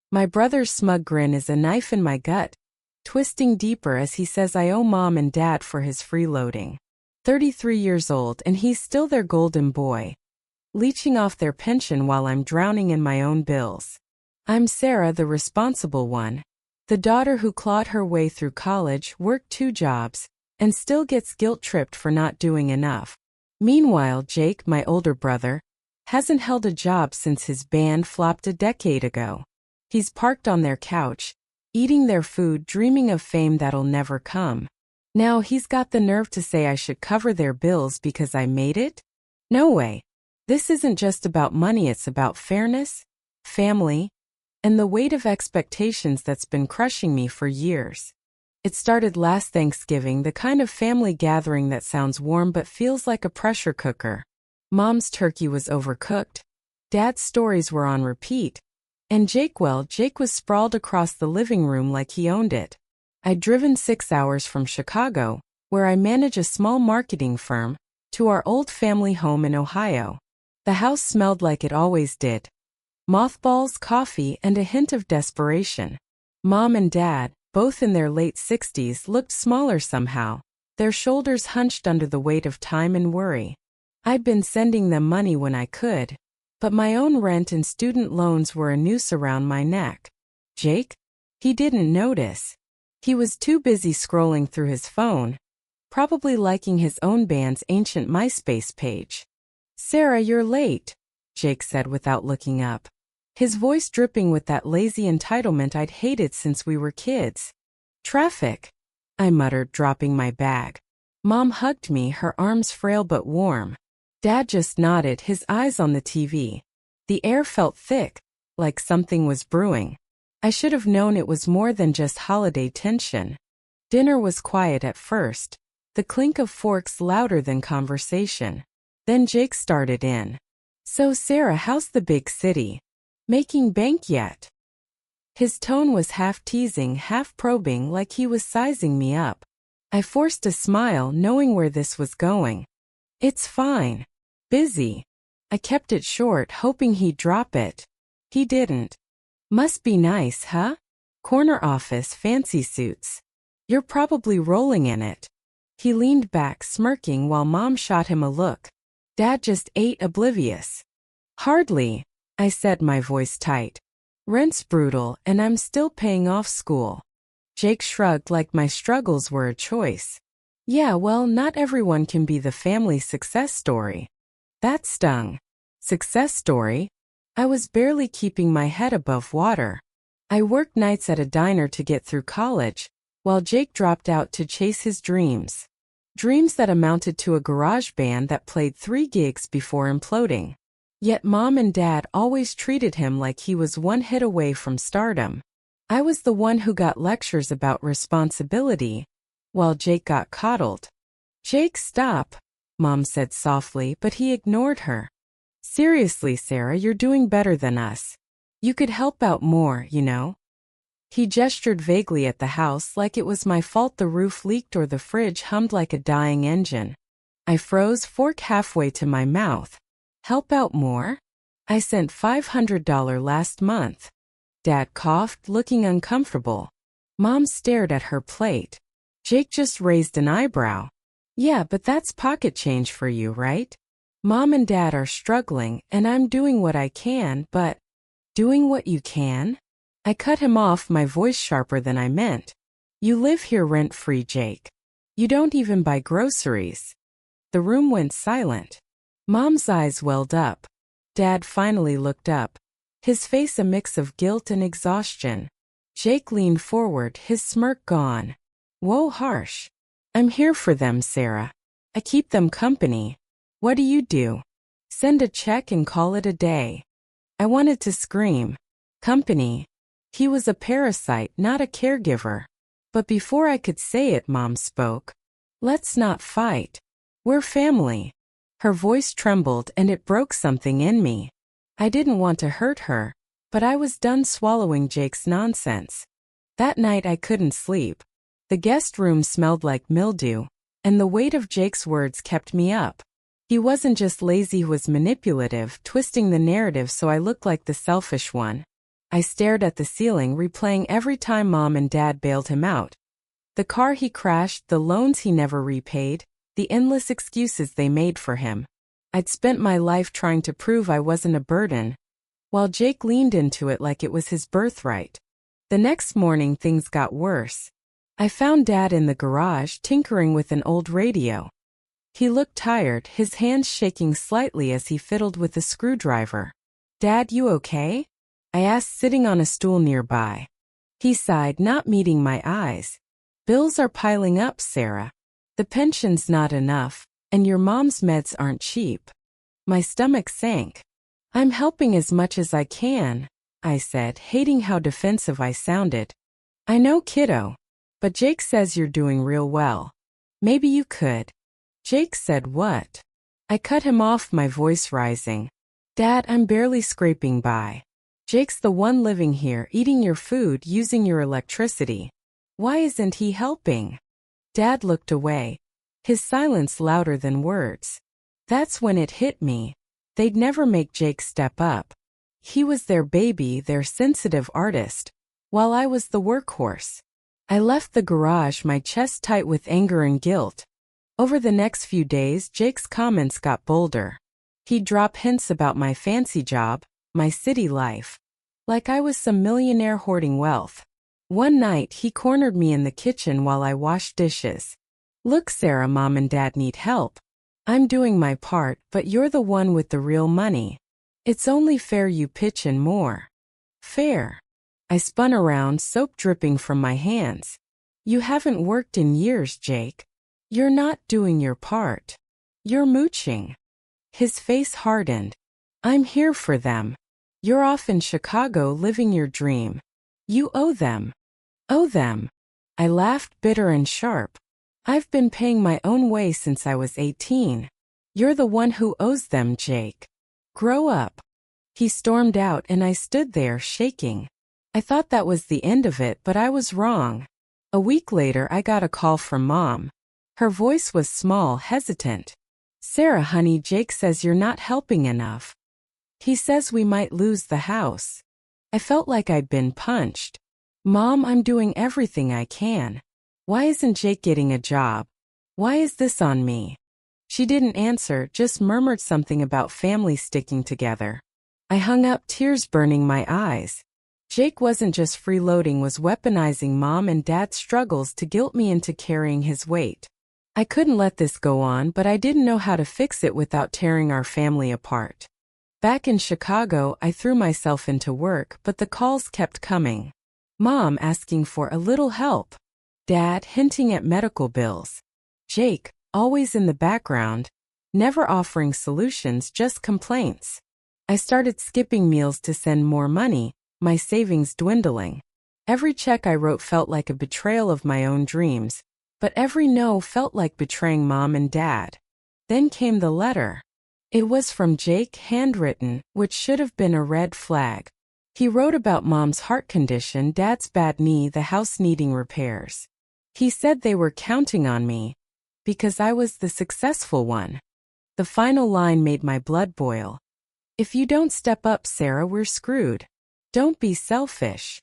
My brother's smug grin is a knife in my gut, twisting deeper as he says I owe mom and dad for his freeloading. 33 years old and he's still their golden boy, leeching off their pension while I'm drowning in my own bills. I'm Sarah, the responsible one, the daughter who clawed her way through college, worked 2 jobs, and still gets guilt-tripped for not doing enough. Meanwhile, Jake, my older brother, hasn't held a job since his band flopped a decade ago. He's parked on their couch, eating their food, dreaming of fame that'll never come. Now he's got the nerve to say I should cover their bills because I made it? No way. This isn't just about money, it's about fairness, family, and the weight of expectations that's been crushing me for years. It started last Thanksgiving, the kind of family gathering that sounds warm but feels like a pressure cooker. Mom's turkey was overcooked, Dad's stories were on repeat, and Jake was sprawled across the living room like he owned it. I'd driven 6 hours from Chicago, where I manage a small marketing firm, to our old family home in Ohio. The house smelled like it always did. Mothballs, coffee, and a hint of desperation. Mom and Dad, both in their late 60s, looked smaller somehow, their shoulders hunched under the weight of time and worry. I'd been sending them money when I could, but my own rent and student loans were a noose around my neck. Jake? He didn't notice. He was too busy scrolling through his phone, probably liking his own band's ancient MySpace page. "Sarah, you're late," Jake said without looking up, his voice dripping with that lazy entitlement I'd hated since we were kids. "Traffic," I muttered, dropping my bag. Mom hugged me, her arms frail but warm. Dad just nodded, his eyes on the TV. The air felt thick, like something was brewing. I should have known it was more than just holiday tension. Dinner was quiet at first, the clink of forks louder than conversation. Then Jake started in. "So Sarah, how's the big city? Making bank yet?" His tone was half teasing, half probing, like he was sizing me up. I forced a smile, knowing where this was going. "It's fine. Busy." I kept it short, hoping he'd drop it. He didn't. "Must be nice, huh? Corner office, fancy suits. You're probably rolling in it." He leaned back, smirking, while Mom shot him a look. Dad just ate, oblivious. "Hardly," I said, my voice tight. "Rent's brutal, and I'm still paying off school." Jake shrugged, like my struggles were a choice. "Yeah, well, not everyone can be the family success story." That stung. Success story? I was barely keeping my head above water. I worked nights at a diner to get through college, while Jake dropped out to chase his dreams. Dreams that amounted to a garage band that played 3 gigs before imploding. Yet Mom and Dad always treated him like he was one hit away from stardom. I was the one who got lectures about responsibility, while Jake got coddled. "Jake, stop," Mom said softly, but he ignored her. "Seriously, Sarah, you're doing better than us. You could help out more, you know." He gestured vaguely at the house, like it was my fault the roof leaked or the fridge hummed like a dying engine. I froze, fork halfway to my mouth. "Help out more? I sent $500 last month." Dad coughed, looking uncomfortable. Mom stared at her plate. Jake just raised an eyebrow. "Yeah, but that's pocket change for you, right? Mom and Dad are struggling, and I'm doing what I can, but..." "Doing what you can?" I cut him off, my voice sharper than I meant. "You live here rent-free, Jake. You don't even buy groceries." The room went silent. Mom's eyes welled up. Dad finally looked up, his face a mix of guilt and exhaustion. Jake leaned forward, his smirk gone. "Whoa, harsh. I'm here for them, Sarah. I keep them company. What do you do? Send a check and call it a day." I wanted to scream. Company. He was a parasite, not a caregiver. But before I could say it, Mom spoke. "Let's not fight. We're family." Her voice trembled, and it broke something in me. I didn't want to hurt her, but I was done swallowing Jake's nonsense. That night I couldn't sleep. The guest room smelled like mildew, and the weight of Jake's words kept me up. He wasn't just lazy, he was manipulative, twisting the narrative so I looked like the selfish one. I stared at the ceiling, replaying every time Mom and Dad bailed him out. The car he crashed, the loans he never repaid, the endless excuses they made for him. I'd spent my life trying to prove I wasn't a burden, while Jake leaned into it like it was his birthright. The next morning things got worse. I found Dad in the garage tinkering with an old radio. He looked tired, his hands shaking slightly as he fiddled with a screwdriver. "Dad, you okay?" I asked, sitting on a stool nearby. He sighed, not meeting my eyes. "Bills are piling up, Sarah. The pension's not enough, and your mom's meds aren't cheap." My stomach sank. "I'm helping as much as I can," I said, hating how defensive I sounded. "I know, kiddo. But Jake says you're doing real well. Maybe you could." "Jake said what?" I cut him off, my voice rising. "Dad, I'm barely scraping by. Jake's the one living here, eating your food, using your electricity. Why isn't he helping?" Dad looked away, his silence louder than words. That's when it hit me. They'd never make Jake step up. He was their baby, their sensitive artist, while I was the workhorse. I left the garage, my chest tight with anger and guilt. Over the next few days, Jake's comments got bolder. He'd drop hints about my fancy job, my city life, like I was some millionaire hoarding wealth. One night, he cornered me in the kitchen while I washed dishes. "Look, Sarah, Mom and Dad need help. I'm doing my part, but you're the one with the real money. It's only fair you pitch in more." "Fair?" I spun around, soap dripping from my hands. "You haven't worked in years, Jake. You're not doing your part. You're mooching." His face hardened. "I'm here for them. You're off in Chicago living your dream. You owe them." "Owe them?" I laughed, bitter and sharp. "I've been paying my own way since I was 18. You're the one who owes them, Jake. Grow up." He stormed out and I stood there, shaking. I thought that was the end of it, but I was wrong. A week later, I got a call from Mom. Her voice was small, hesitant. "Sarah, honey, Jake says you're not helping enough. He says we might lose the house." I felt like I'd been punched. "Mom, I'm doing everything I can. Why isn't Jake getting a job? Why is this on me?" She didn't answer, just murmured something about family sticking together. I hung up, tears burning my eyes. Jake wasn't just freeloading, was weaponizing Mom and Dad's struggles to guilt me into carrying his weight. I couldn't let this go on, but I didn't know how to fix it without tearing our family apart. Back in Chicago, I threw myself into work, but the calls kept coming. Mom asking for a little help. Dad hinting at medical bills. Jake, always in the background, never offering solutions, just complaints. I started skipping meals to send more money, my savings dwindling. Every check I wrote felt like a betrayal of my own dreams, but every no felt like betraying Mom and Dad. Then came the letter. It was from Jake, handwritten, which should have been a red flag. He wrote about Mom's heart condition, Dad's bad knee, the house needing repairs. He said they were counting on me, because I was the successful one. The final line made my blood boil. "If you don't step up, Sarah, we're screwed. Don't be selfish."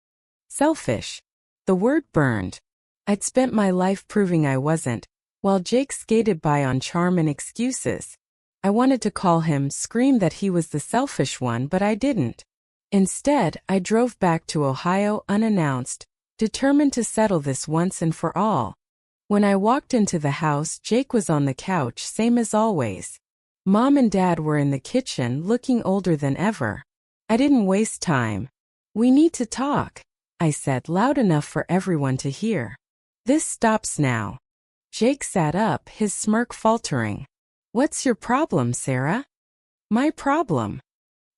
Selfish. The word burned. I'd spent my life proving I wasn't, while Jake skated by on charm and excuses. I wanted to call him, scream that he was the selfish one, but I didn't. Instead, I drove back to Ohio unannounced, determined to settle this once and for all. When I walked into the house, Jake was on the couch, same as always. Mom and Dad were in the kitchen, looking older than ever. I didn't waste time. "We need to talk," I said, loud enough for everyone to hear. "This stops now." Jake sat up, his smirk faltering. "What's your problem, Sarah?" "My problem?"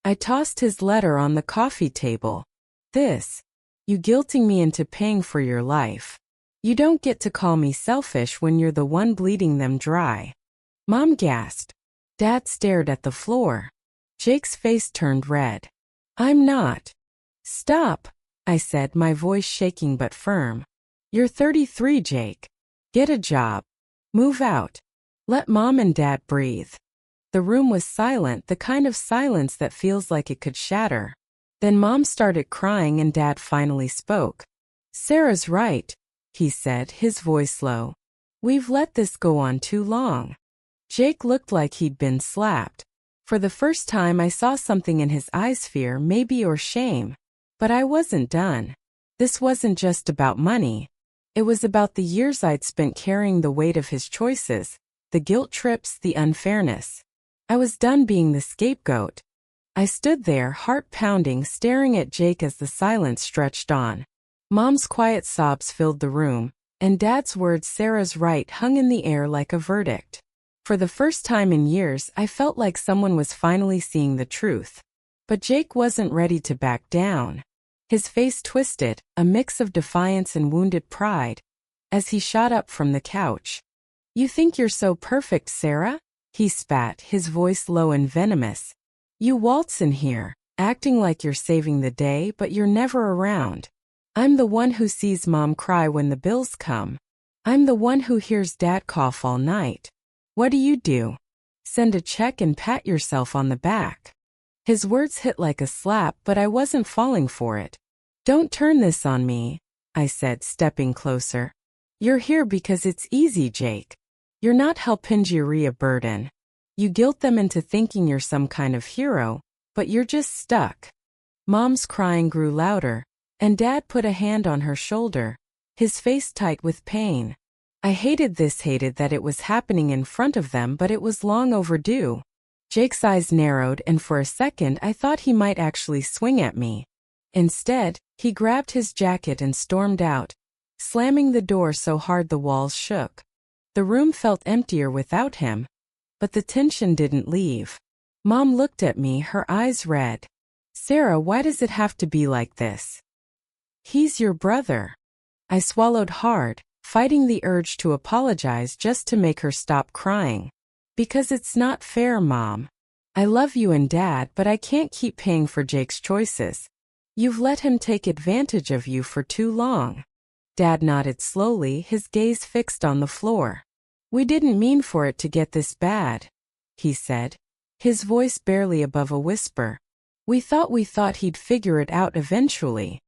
I tossed his letter on the coffee table. "This. You guilting me into paying for your life. You don't get to call me selfish when you're the one bleeding them dry." Mom gasped. Dad stared at the floor. Jake's face turned red. "I'm not." "Stop," I said, my voice shaking but firm. "You're 33, Jake. Get a job. Move out. Let Mom and Dad breathe." The room was silent, the kind of silence that feels like it could shatter. Then Mom started crying and Dad finally spoke. "Sarah's right," he said, his voice low. "We've let this go on too long." Jake looked like he'd been slapped. For the first time I saw something in his eyes, fear maybe or shame. But I wasn't done. This wasn't just about money. It was about the years I'd spent carrying the weight of his choices, the guilt trips, the unfairness. I was done being the scapegoat. I stood there, heart pounding, staring at Jake as the silence stretched on. Mom's quiet sobs filled the room, and Dad's words, "Sarah's right," hung in the air like a verdict. For the first time in years, I felt like someone was finally seeing the truth. But Jake wasn't ready to back down. His face twisted, a mix of defiance and wounded pride, as he shot up from the couch. "You think you're so perfect, Sarah?" he spat, his voice low and venomous. "You waltz in here, acting like you're saving the day, but you're never around. I'm the one who sees Mom cry when the bills come. I'm the one who hears Dad cough all night. What do? Send a check and pat yourself on the back." His words hit like a slap, but I wasn't falling for it. "Don't turn this on me," I said, stepping closer. "You're here because it's easy, Jake. You're not helpingeria burden. You guilt them into thinking you're some kind of hero, but you're just stuck." Mom's crying grew louder, and Dad put a hand on her shoulder, his face tight with pain. I hated that it was happening in front of them, but it was long overdue. Jake's eyes narrowed, and for a second I thought he might actually swing at me. Instead, he grabbed his jacket and stormed out, slamming the door so hard the walls shook. The room felt emptier without him, but the tension didn't leave. Mom looked at me, her eyes red. "Sarah, why does it have to be like this? He's your brother." I swallowed hard, fighting the urge to apologize just to make her stop crying. "Because it's not fair, Mom. I love you and Dad, but I can't keep paying for Jake's choices. You've let him take advantage of you for too long." Dad nodded slowly, his gaze fixed on the floor. "We didn't mean for it to get this bad," he said, his voice barely above a whisper. We thought he'd figure it out eventually."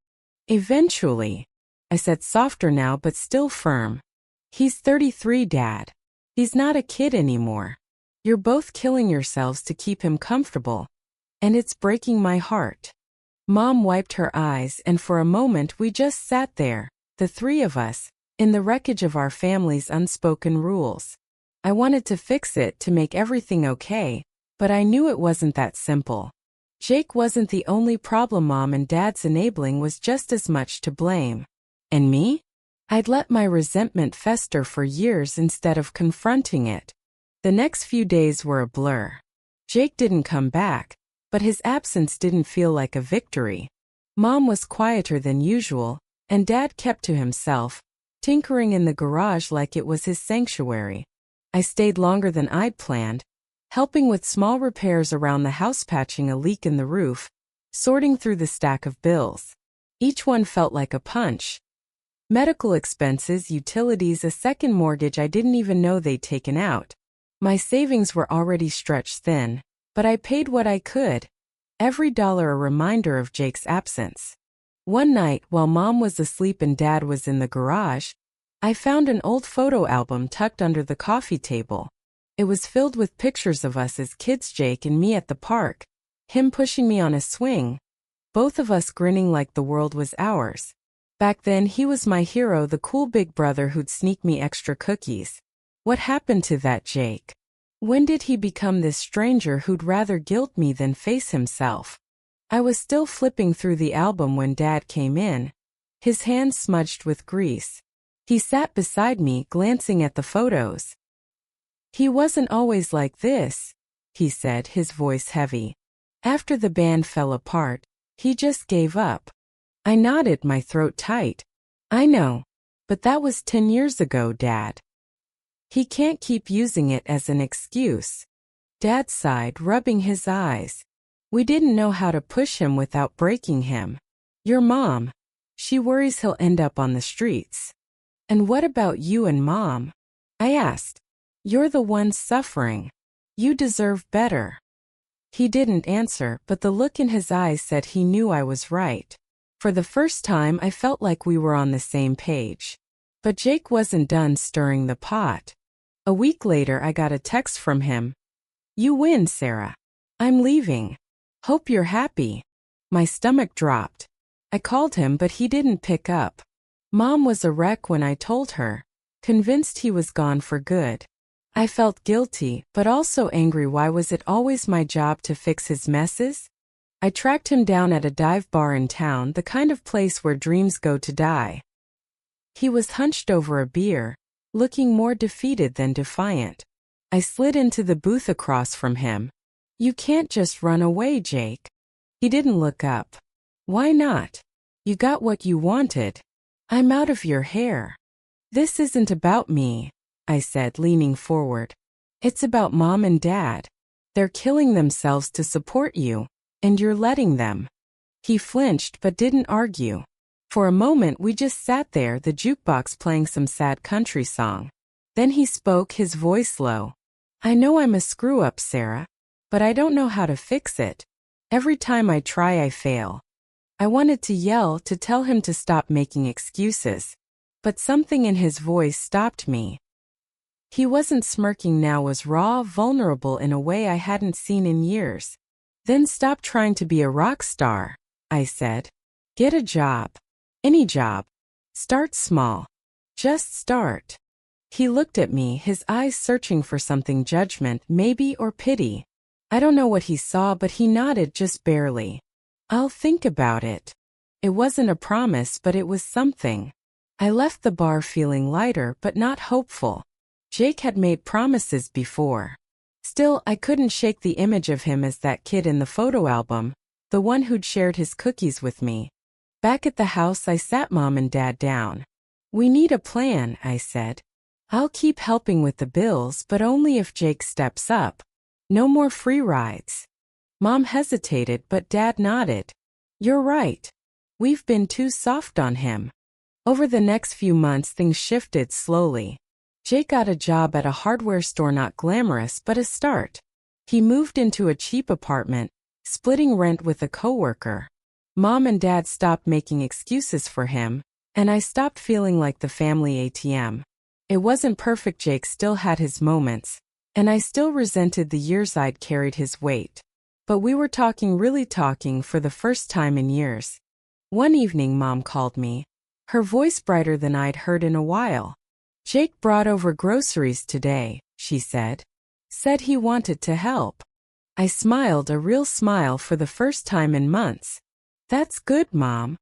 "Eventually," I said, softer now but still firm. "He's 33, Dad. He's not a kid anymore. You're both killing yourselves to keep him comfortable, and it's breaking my heart." Mom wiped her eyes, and for a moment we just sat there, the three of us, in the wreckage of our family's unspoken rules. I wanted to fix it, to make everything okay, but I knew it wasn't that simple. Jake wasn't the only problem. Mom and Dad's enabling was just as much to blame. And me? I'd let my resentment fester for years instead of confronting it. The next few days were a blur. Jake didn't come back, but his absence didn't feel like a victory. Mom was quieter than usual, and Dad kept to himself, tinkering in the garage like it was his sanctuary. I stayed longer than I'd planned, helping with small repairs around the house, patching a leak in the roof, sorting through the stack of bills. Each one felt like a punch. Medical expenses, utilities, a second mortgage I didn't even know they'd taken out. My savings were already stretched thin, but I paid what I could, every dollar a reminder of Jake's absence. One night, while Mom was asleep and Dad was in the garage, I found an old photo album tucked under the coffee table. It was filled with pictures of us as kids, Jake and me at the park, him pushing me on a swing, both of us grinning like the world was ours. Back then he was my hero, the cool big brother who'd sneak me extra cookies. What happened to that Jake? When did he become this stranger who'd rather guilt me than face himself? I was still flipping through the album when Dad came in, his hands smudged with grease. He sat beside me, glancing at the photos. "He wasn't always like this," he said, his voice heavy. "After the band fell apart, he just gave up." I nodded, my throat tight. "I know, but that was 10 years ago, Dad. He can't keep using it as an excuse." Dad sighed, rubbing his eyes. "We didn't know how to push him without breaking him. Your mom, she worries he'll end up on the streets." "And what about you and Mom?" I asked. "You're the ones suffering. You deserve better." He didn't answer, but the look in his eyes said he knew I was right. For the first time I felt like we were on the same page. But Jake wasn't done stirring the pot. A week later I got a text from him. "You win, Sarah. I'm leaving. Hope you're happy." My stomach dropped. I called him but he didn't pick up. Mom was a wreck when I told her, convinced he was gone for good. I felt guilty, but also angry. Why was it always my job to fix his messes? I tracked him down at a dive bar in town, the kind of place where dreams go to die. He was hunched over a beer, looking more defeated than defiant. I slid into the booth across from him. "You can't just run away, Jake." He didn't look up. "Why not? You got what you wanted. I'm out of your hair." "This isn't about me," I said, leaning forward. "It's about Mom and Dad. They're killing themselves to support you, and you're letting them." He flinched but didn't argue. For a moment we just sat there, the jukebox playing some sad country song. Then he spoke, his voice low. "I know I'm a screw-up, Sarah, but I don't know how to fix it. Every time I try I fail." I wanted to yell, to tell him to stop making excuses. But something in his voice stopped me. He wasn't smirking now, was raw, vulnerable in a way I hadn't seen in years. "Then stop trying to be a rock star," I said. "Get a job. Any job. Start small. Just start." He looked at me, his eyes searching for something, judgment, maybe, or pity. I don't know what he saw, but he nodded just barely. "I'll think about it." It wasn't a promise, but it was something. I left the bar feeling lighter but not hopeful. Jake had made promises before. Still, I couldn't shake the image of him as that kid in the photo album, the one who'd shared his cookies with me. Back at the house I sat Mom and Dad down. "We need a plan," I said. "I'll keep helping with the bills, but only if Jake steps up. No more free rides." Mom hesitated, but Dad nodded. "You're right. We've been too soft on him." Over the next few months things shifted slowly. Jake got a job at a hardware store, not glamorous, but a start. He moved into a cheap apartment, splitting rent with a coworker. Mom and Dad stopped making excuses for him, and I stopped feeling like the family ATM. It wasn't perfect, Jake still had his moments, and I still resented the years I'd carried his weight. But we were talking, really talking, for the first time in years. One evening Mom called me, her voice brighter than I'd heard in a while. "Jake brought over groceries today," she said. "Said he wanted to help." I smiled, a real smile for the first time in months. "That's good, Mom."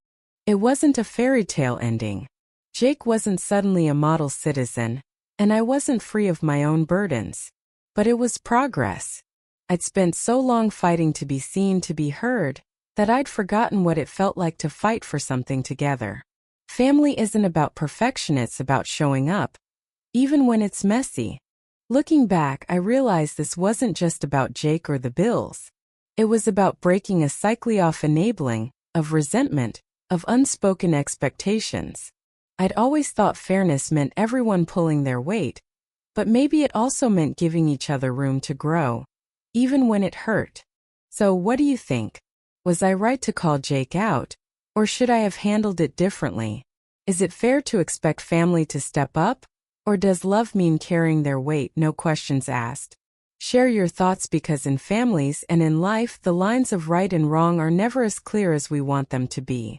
It wasn't a fairy tale ending. Jake wasn't suddenly a model citizen, and I wasn't free of my own burdens. But it was progress. I'd spent so long fighting to be seen, to be heard, that I'd forgotten what it felt like to fight for something together. Family isn't about perfection, it's about showing up, even when it's messy. Looking back, I realized this wasn't just about Jake or the bills. It was about breaking a cycle of enabling, of resentment, of unspoken expectations. I'd always thought fairness meant everyone pulling their weight, but maybe it also meant giving each other room to grow, even when it hurt. So what do you think? Was I right to call Jake out, or should I have handled it differently? Is it fair to expect family to step up, or does love mean carrying their weight, no questions asked? Share your thoughts, because in families and in life the lines of right and wrong are never as clear as we want them to be.